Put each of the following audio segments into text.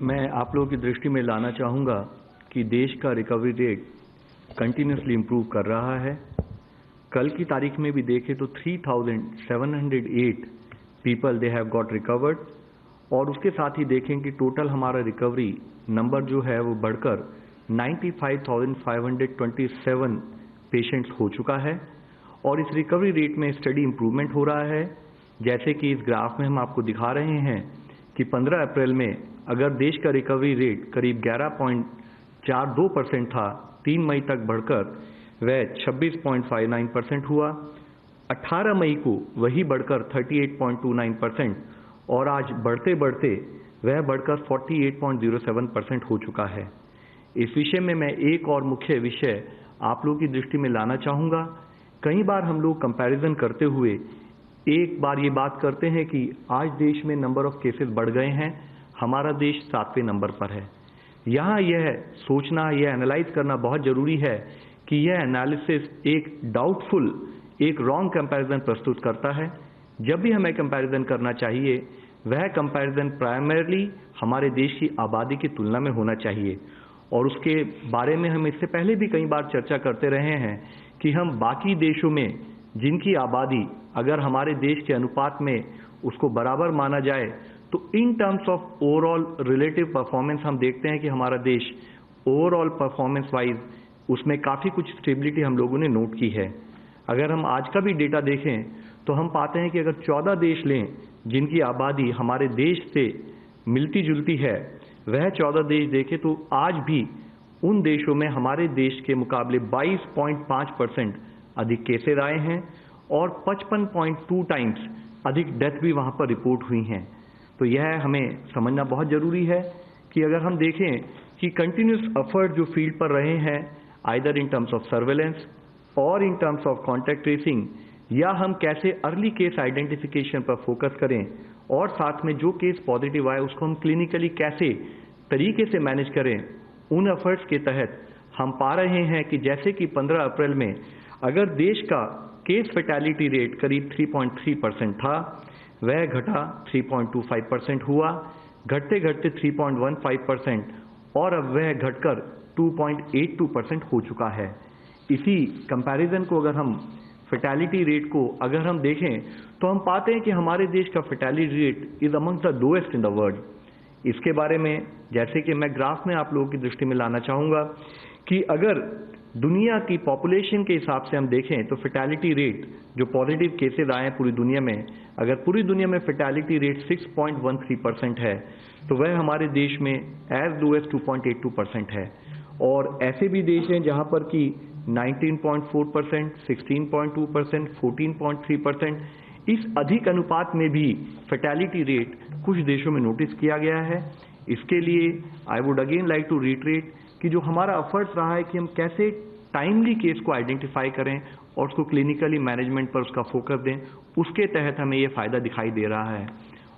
मैं आप लोगों की दृष्टि में लाना चाहूँगा कि देश का रिकवरी रेट कंटिन्यूसली इम्प्रूव कर रहा है। कल की तारीख में भी देखें तो 3,708 people they have got recovered, और उसके साथ ही देखें कि टोटल हमारा रिकवरी नंबर जो है वो बढ़कर 95,527 पेशेंट्स हो चुका है। और इस रिकवरी रेट में स्टडी इम्प्रूवमेंट हो रहा है। जैसे कि इस ग्राफ में हम आपको दिखा रहे हैं कि 15 अप्रैल में अगर देश का रिकवरी रेट करीब 11.42% था, 3 मई तक बढ़कर वह 26.59% हुआ। 18 मई को वही बढ़कर 38.29% और आज बढ़ते बढ़ते वह बढ़कर 48.07% हो चुका है। इस विषय में मैं एक और मुख्य विषय आप लोगों की दृष्टि में लाना चाहूँगा। कई बार हम लोग कंपैरिजन करते हुए एक बार ये बात करते हैं कि आज देश में नंबर ऑफ केसेस बढ़ गए हैं, हमारा देश 7वें नंबर पर है। यहाँ यह सोचना, यह एनालाइज करना बहुत ज़रूरी है कि यह एनालिसिस एक डाउटफुल, एक रॉन्ग कंपैरिजन प्रस्तुत करता है। जब भी हमें कंपैरिजन करना चाहिए, वह कंपैरिजन प्राइमरीली हमारे देश की आबादी की तुलना में होना चाहिए। और उसके बारे में हम इससे पहले भी कई बार चर्चा करते रहे हैं कि हम बाकी देशों में जिनकी आबादी अगर हमारे देश के अनुपात में उसको बराबर माना जाए तो इन terms of overall relative performance हम देखते हैं कि हमारा देश ओवरऑल परफॉर्मेंस वाइज उसमें काफ़ी कुछ स्टेबिलिटी हम लोगों ने नोट की है। अगर हम आज का भी डेटा देखें तो हम पाते हैं कि अगर 14 देश लें जिनकी आबादी हमारे देश से मिलती जुलती है, वह 14 देश देखें तो आज भी उन देशों में हमारे देश के मुकाबले 22.5% अधिक केसेस आए हैं और 55.2 टाइम्स अधिक डेथ भी वहाँ पर रिपोर्ट हुई हैं। तो यह हमें समझना बहुत ज़रूरी है कि अगर हम देखें कि कंटिन्यूस एफर्ट जो फील्ड पर रहे हैं, either in terms of surveillance और in terms of contact tracing, या हम कैसे अर्ली केस आइडेंटिफिकेशन पर फोकस करें और साथ में जो केस पॉजिटिव आए उसको हम क्लिनिकली कैसे तरीके से मैनेज करें, उन एफर्ट्स के तहत हम पा रहे हैं कि जैसे कि 15 अप्रैल में अगर देश का केस फैटेलिटी रेट करीब 3.3% था, वह घटा 3.25% हुआ, घटते घटते 3.15% और अब वह घटकर 2.82% हो चुका है। इसी कंपैरिजन को अगर हम फैटेलिटी रेट को अगर हम देखें तो हम पाते हैं कि हमारे देश का fatality rate is among the lowest in the world. इसके बारे में जैसे कि मैं ग्राफ में आप लोगों की दृष्टि में लाना चाहूँगा कि अगर दुनिया की पॉपुलेशन के हिसाब से हम देखें तो फैटेलिटी रेट जो पॉजिटिव केसेस आए हैं पूरी दुनिया में, अगर पूरी दुनिया में फैटेलिटी रेट 6.13% है तो वह हमारे देश में एज लो एज 2.82% है। और ऐसे भी देश हैं जहां पर कि 19.4%, 16.2%, 14.3%, इस अधिक अनुपात में भी फैटेलिटी रेट कुछ देशों में नोटिस किया गया है। इसके लिए I would again like to reiterate कि जो हमारा एफर्ट्स रहा है कि हम कैसे टाइमली केस को आइडेंटिफाई करें और उसको क्लिनिकली मैनेजमेंट पर उसका फोकस दें, उसके तहत हमें ये फ़ायदा दिखाई दे रहा है।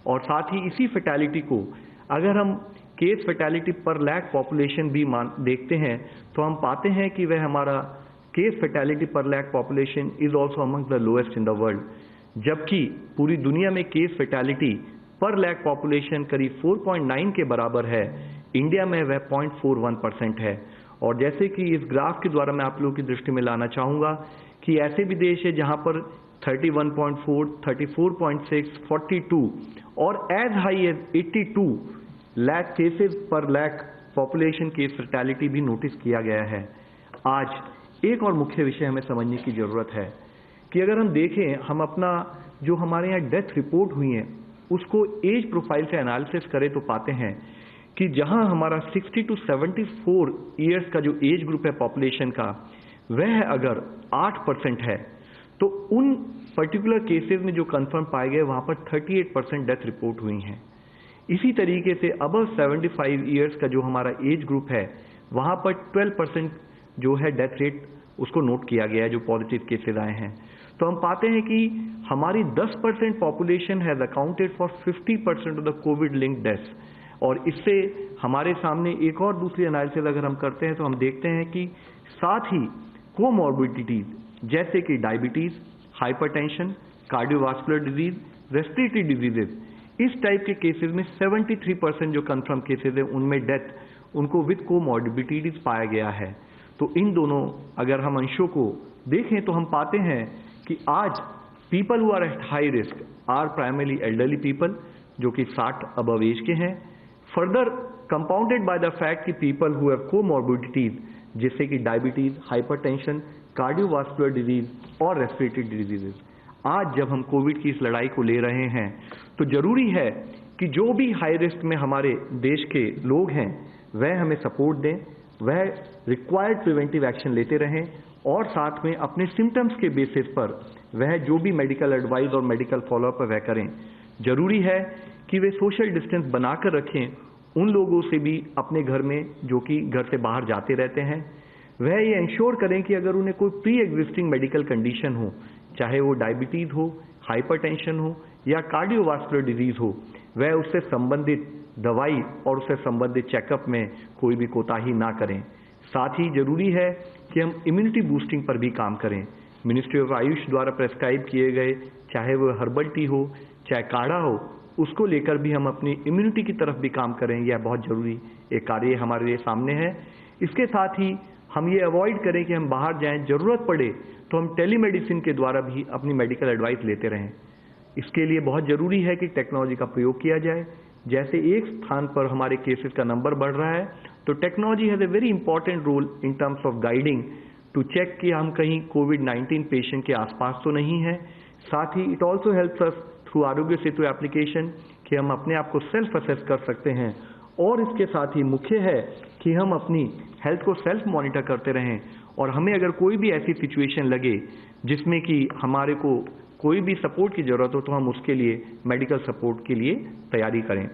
और साथ ही इसी फैटेलिटी को अगर हम केस फैटेलिटी पर लैख पॉपुलेशन भी देखते हैं तो हम पाते हैं कि वह हमारा केस फैटेलिटी पर lakh population is also among the lowest in the world, जबकि पूरी दुनिया में केस फैटेलिटी पर लैख पॉपुलेशन करीब 4.9 के बराबर है। इंडिया में वह 0.41% है। और जैसे कि इस ग्राफ के द्वारा मैं आप लोगों की दृष्टि में लाना चाहूँगा कि ऐसे भी देश है जहाँ पर 31.4, 34.6, 42 और as high as 82 lakh cases पर लैख पॉपुलेशन केस फैटेलिटी भी नोटिस किया गया है। आज एक और मुख्य विषय हमें समझने की ज़रूरत है कि अगर हम देखें, हम अपना जो हमारे यहाँ डेथ रिपोर्ट हुई हैं उसको एज प्रोफाइल से एनालिसिस करें तो पाते हैं कि जहां हमारा 60 to 74 ईयर्स का जो एज ग्रुप है पॉपुलेशन का, वह अगर 8% है तो उन पर्टिकुलर केसेस में जो कंफर्म पाए गए वहां पर 38% डेथ रिपोर्ट हुई हैं। इसी तरीके से अबव 75 ईयर्स का जो हमारा एज ग्रुप है वहां पर 12% जो है डेथ रेट उसको नोट किया गया है, जो पॉजिटिव केसेस आए हैं। तो हम पाते हैं कि हमारी 10% population has accounted for 50% of the Covid linked deaths. और इससे हमारे सामने एक और दूसरी एनालिसिस अगर हम करते हैं तो हम देखते हैं कि साथ ही कोमॉर्बिडिटीज जैसे कि diabetes, hypertension, cardiovascular disease, respiratory diseases, इस टाइप के केसेस में 73% जो कंफर्म केसेस है उनमें डेथ उनको विद कोमॉर्बिडिटीज पाया गया है। तो इन दोनों अगर हम अंशों को देखें तो हम पाते हैं कि आज people who are at high risk are primarily elderly people जो कि 60 अबव एज के हैं, further compounded by the fact कि पीपल हु हैव कोमॉर्बिडिटीज जैसे कि डायबिटीज, हाइपरटेंशन, कार्डियोवास्कुलर डिजीज और रेस्पिरेटरी डिजीजेज। आज जब हम कोविड की इस लड़ाई को ले रहे हैं तो जरूरी है कि जो भी हाई रिस्क में हमारे देश के लोग हैं वह हमें सपोर्ट दें, वह रिक्वायर्ड प्रिवेंटिव एक्शन लेते रहें और साथ में अपने सिम्टम्स के बेसिस पर वह जो भी मेडिकल एडवाइस और मेडिकल फॉलोअप वह करें। जरूरी है कि वे सोशल डिस्टेंस बनाकर रखें उन लोगों से भी अपने घर में जो कि घर से बाहर जाते रहते हैं। वह ये इंश्योर करें कि अगर उन्हें कोई प्री एग्जिस्टिंग मेडिकल कंडीशन हो, चाहे वो डायबिटीज हो, हाइपरटेंशन हो या कार्डियोवास्कुलर डिजीज हो, वह उससे संबंधित दवाई और उससे संबंधित चेकअप में कोई भी कोताही ना करें। साथ ही जरूरी है कि हम इम्यूनिटी बूस्टिंग पर भी काम करें। मिनिस्ट्री ऑफ आयुष द्वारा प्रेस्क्राइब किए गए चाहे वो हर्बल टी हो चाहे काढ़ा हो, उसको लेकर भी हम अपनी इम्यूनिटी की तरफ भी काम करें। यह बहुत जरूरी एक कार्य हमारे लिए सामने है। इसके साथ ही हम ये अवॉइड करें कि हम बाहर जाएं, जरूरत पड़े तो हम टेलीमेडिसिन के द्वारा भी अपनी मेडिकल एडवाइस लेते रहें। इसके लिए बहुत जरूरी है कि टेक्नोलॉजी का प्रयोग किया जाए। जैसे एक स्थान पर हमारे केसेस का नंबर बढ़ रहा है तो technology has a very important role in terms of guiding to check कि हम कहीं कोविड-19 पेशेंट के आसपास तो नहीं है। साथ ही it also helps us through Aarogya Setu application कि हम अपने आप को सेल्फ असेस कर सकते हैं। और इसके साथ ही मुख्य है कि हम अपनी हेल्थ को सेल्फ मॉनिटर करते रहें और हमें अगर कोई भी ऐसी सिचुएशन लगे जिसमें कि हमारे को कोई भी सपोर्ट की जरूरत हो तो हम उसके लिए मेडिकल सपोर्ट के लिए तैयारी करें।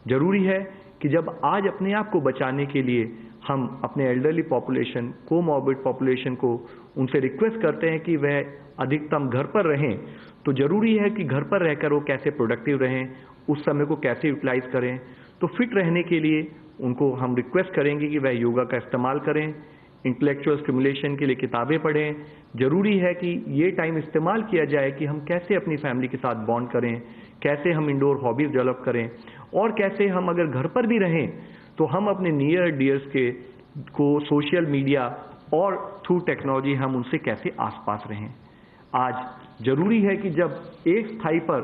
जरूरी है कि जब आज अपने आप को बचाने के लिए हम अपने एल्डरली पॉपुलेशन, कोमॉर्बिड पॉपुलेशन को उनसे रिक्वेस्ट करते हैं कि वह अधिकतम घर पर रहें, तो जरूरी है कि घर पर रहकर वो कैसे प्रोडक्टिव रहें, उस समय को कैसे यूटिलाइज करें। तो फिट रहने के लिए उनको हम रिक्वेस्ट करेंगे कि वह योगा का इस्तेमाल करें, इंटेलेक्चुअल स्टिमुलेशन के लिए किताबें पढ़ें। जरूरी है कि ये टाइम इस्तेमाल किया जाए कि हम कैसे अपनी फैमिली के साथ बॉन्ड करें, कैसे हम इंडोर हॉबीज डेवलप करें और कैसे हम अगर घर पर भी रहें तो हम अपने नियर डियर्स के को सोशल मीडिया और थ्रू टेक्नोलॉजी हम उनसे कैसे आसपास रहें। आज जरूरी है कि जब एक स्थाई पर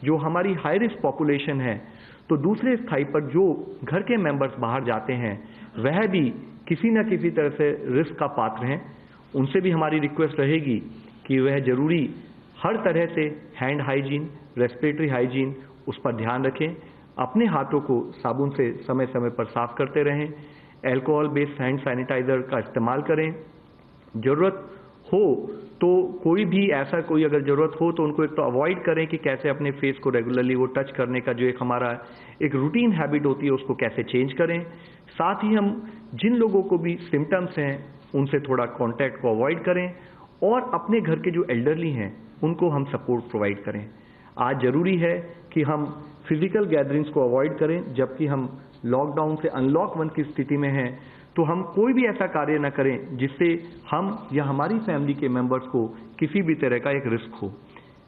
जो हमारी हाई रिस्क पॉपुलेशन है तो दूसरे स्थाई पर जो घर के मेंबर्स बाहर जाते हैं वह भी किसी न किसी तरह से रिस्क का पात्र हैं। उनसे भी हमारी रिक्वेस्ट रहेगी कि वह जरूरी हर तरह से हैंड हाइजीन, रेस्पिरेटरी हाइजीन उस पर ध्यान रखें, अपने हाथों को साबुन से समय समय पर साफ करते रहें, अल्कोहल बेस्ड हैंड सैनिटाइजर का इस्तेमाल करें। जरूरत हो तो कोई भी ऐसा कोई अगर जरूरत हो तो उनको एक तो अवॉइड करें कि कैसे अपने फेस को रेगुलरली वो टच करने का जो एक हमारा एक रूटीन हैबिट होती है उसको कैसे चेंज करें। साथ ही हम जिन लोगों को भी सिम्टम्स हैं उनसे थोड़ा कांटेक्ट को अवॉइड करें और अपने घर के जो एल्डरली हैं उनको हम सपोर्ट प्रोवाइड करें। आज जरूरी है कि हम फिजिकल गैदरिंग्स को अवॉइड करें, जबकि हम लॉकडाउन से अनलॉक 1 की स्थिति में हैं तो हम कोई भी ऐसा कार्य न करें जिससे हम या हमारी फैमिली के मेंबर्स को किसी भी तरह का एक रिस्क हो।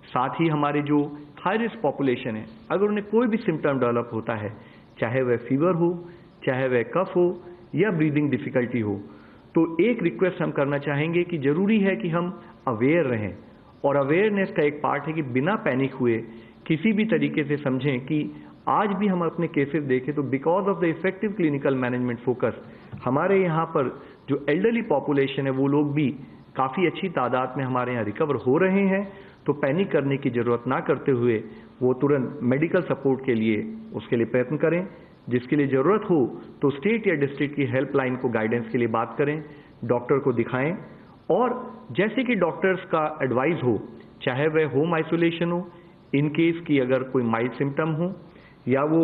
साथ ही हमारे जो हाई रिस्क पॉपुलेशन है अगर उन्हें कोई भी सिम्टम डेवलप होता है, चाहे वह फीवर हो, चाहे वह कफ हो या ब्रीदिंग डिफिकल्टी हो, तो एक रिक्वेस्ट हम करना चाहेंगे कि जरूरी है कि हम अवेयर रहें और अवेयरनेस का एक पार्ट है कि बिना पैनिक हुए किसी भी तरीके से समझें कि आज भी हम अपने केसेस देखें तो because of the effective clinical management focus हमारे यहाँ पर जो एल्डरली पॉपुलेशन है वो लोग भी काफ़ी अच्छी तादाद में हमारे यहाँ रिकवर हो रहे हैं। तो पैनिक करने की जरूरत ना करते हुए वो तुरंत मेडिकल सपोर्ट के लिए उसके लिए प्रयत्न करें। जिसके लिए जरूरत हो तो स्टेट या डिस्ट्रिक्ट की हेल्पलाइन को गाइडेंस के लिए बात करें, डॉक्टर को दिखाएं और जैसे कि डॉक्टर्स का एडवाइस हो, चाहे वह होम आइसोलेशन हो इन केस की अगर कोई माइल्ड सिम्टम हो या वो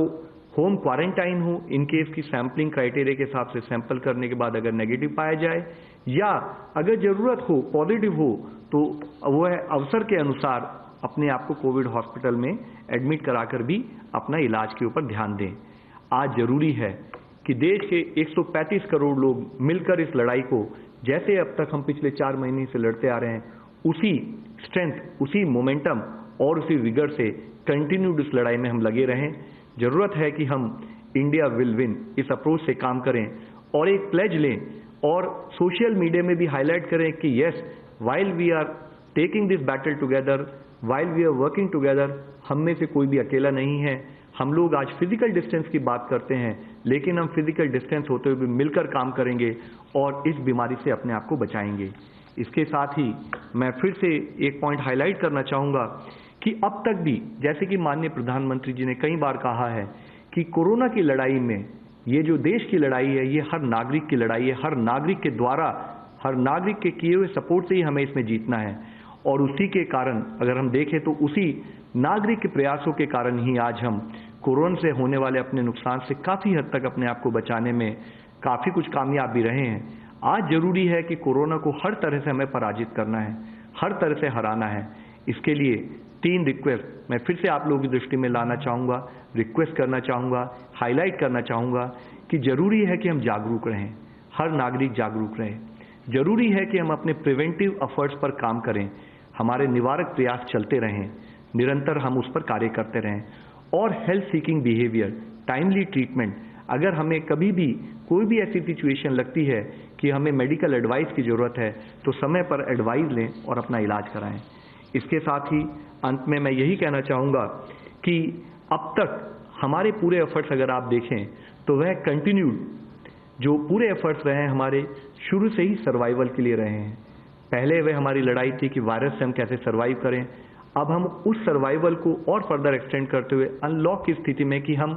होम क्वारंटाइन हो इन केस की सैंपलिंग क्राइटेरिया के हिसाब से सैंपल करने के बाद अगर नेगेटिव पाया जाए या अगर जरूरत हो पॉजिटिव हो तो वह अवसर के अनुसार अपने आप को कोविड हॉस्पिटल में एडमिट कराकर भी अपना इलाज के ऊपर ध्यान दें। आज जरूरी है कि देश के 135 करोड़ लोग मिलकर इस लड़ाई को जैसे अब तक हम पिछले 4 महीने से लड़ते आ रहे हैं उसी स्ट्रेंथ, उसी मोमेंटम और उसी विगर से कंटिन्यूड इस लड़ाई में हम लगे रहें। जरूरत है कि हम इंडिया विल विन इस अप्रोच से काम करें और एक प्लेज लें और सोशल मीडिया में भी हाईलाइट करें कि yes, while we are taking this battle together, while we are working together, हम में से कोई भी अकेला नहीं है। हम लोग आज फिजिकल डिस्टेंस की बात करते हैं, लेकिन हम फिजिकल डिस्टेंस होते हुए भी मिलकर काम करेंगे और इस बीमारी से अपने आप को बचाएंगे। इसके साथ ही मैं फिर से एक पॉइंट हाईलाइट करना चाहूँगा कि अब तक भी, जैसे कि माननीय प्रधानमंत्री जी ने कई बार कहा है कि कोरोना की लड़ाई में ये जो देश की लड़ाई है, ये हर नागरिक की लड़ाई है। हर नागरिक के द्वारा, हर नागरिक के किए हुए सपोर्ट से ही हमें इसमें जीतना है। और उसी के कारण अगर हम देखें तो उसी नागरिक के प्रयासों के कारण ही आज हम कोरोना से होने वाले अपने नुकसान से काफ़ी हद तक अपने आप को बचाने में काफ़ी कुछ कामयाब भी रहे हैं। आज जरूरी है कि कोरोना को हर तरह से हमें पराजित करना है, हर तरह से हराना है। इसके लिए 3 रिक्वेस्ट मैं फिर से आप लोगों की दृष्टि में लाना चाहूँगा, रिक्वेस्ट करना चाहूँगा, हाईलाइट करना चाहूँगा कि जरूरी है कि हम जागरूक रहें, हर नागरिक जागरूक रहे। जरूरी है कि हम अपने प्रिवेंटिव एफर्ट्स पर काम करें, हमारे निवारक प्रयास चलते रहें, निरंतर हम उस पर कार्य करते रहें। और health seeking behaviour, timely treatment, अगर हमें कभी भी कोई भी ऐसी सिचुएशन लगती है कि हमें मेडिकल एडवाइस की ज़रूरत है तो समय पर एडवाइस लें और अपना इलाज कराएं। इसके साथ ही अंत में मैं यही कहना चाहूँगा कि अब तक हमारे पूरे एफर्ट्स अगर आप देखें तो वह कंटिन्यूड जो पूरे एफर्ट्स रहे हैं हमारे शुरू से ही सर्वाइवल के लिए रहे हैं। पहले वह हमारी लड़ाई थी कि वायरस से हम कैसे सर्वाइव करें। अब हम उस सर्वाइवल को और फर्दर एक्सटेंड करते हुए अनलॉक की स्थिति में कि हम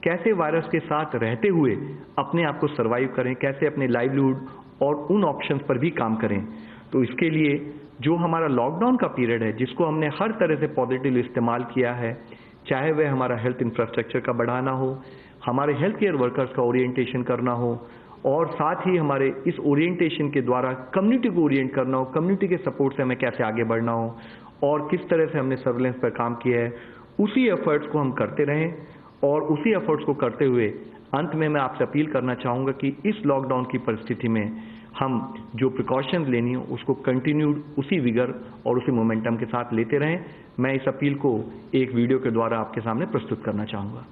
कैसे वायरस के साथ रहते हुए अपने आप को सर्वाइव करें, कैसे अपने लाइवलीहुड और उन ऑप्शंस पर भी काम करें। तो इसके लिए जो हमारा लॉकडाउन का पीरियड है, जिसको हमने हर तरह से पॉजिटिव इस्तेमाल किया है, चाहे वह हमारा हेल्थ इंफ्रास्ट्रक्चर का बढ़ाना हो, हमारे हेल्थ केयर वर्कर्स का ओरिएंटेशन करना हो, और साथ ही हमारे इस ओरिएंटेशन के द्वारा कम्युनिटी को ओरिएंट करना हो, कम्युनिटी के सपोर्ट से हमें कैसे आगे बढ़ना हो और किस तरह से हमने सर्वेलेंस पर काम किया है, उसी एफर्ट्स को हम करते रहें। और उसी एफर्ट्स को करते हुए अंत में मैं आपसे अपील करना चाहूँगा कि इस लॉकडाउन की परिस्थिति में हम जो प्रिकॉशंस लेनी हो उसको कंटिन्यूड उसी विगर और उसी मोमेंटम के साथ लेते रहें। मैं इस अपील को एक वीडियो के द्वारा आपके सामने प्रस्तुत करना चाहूँगा।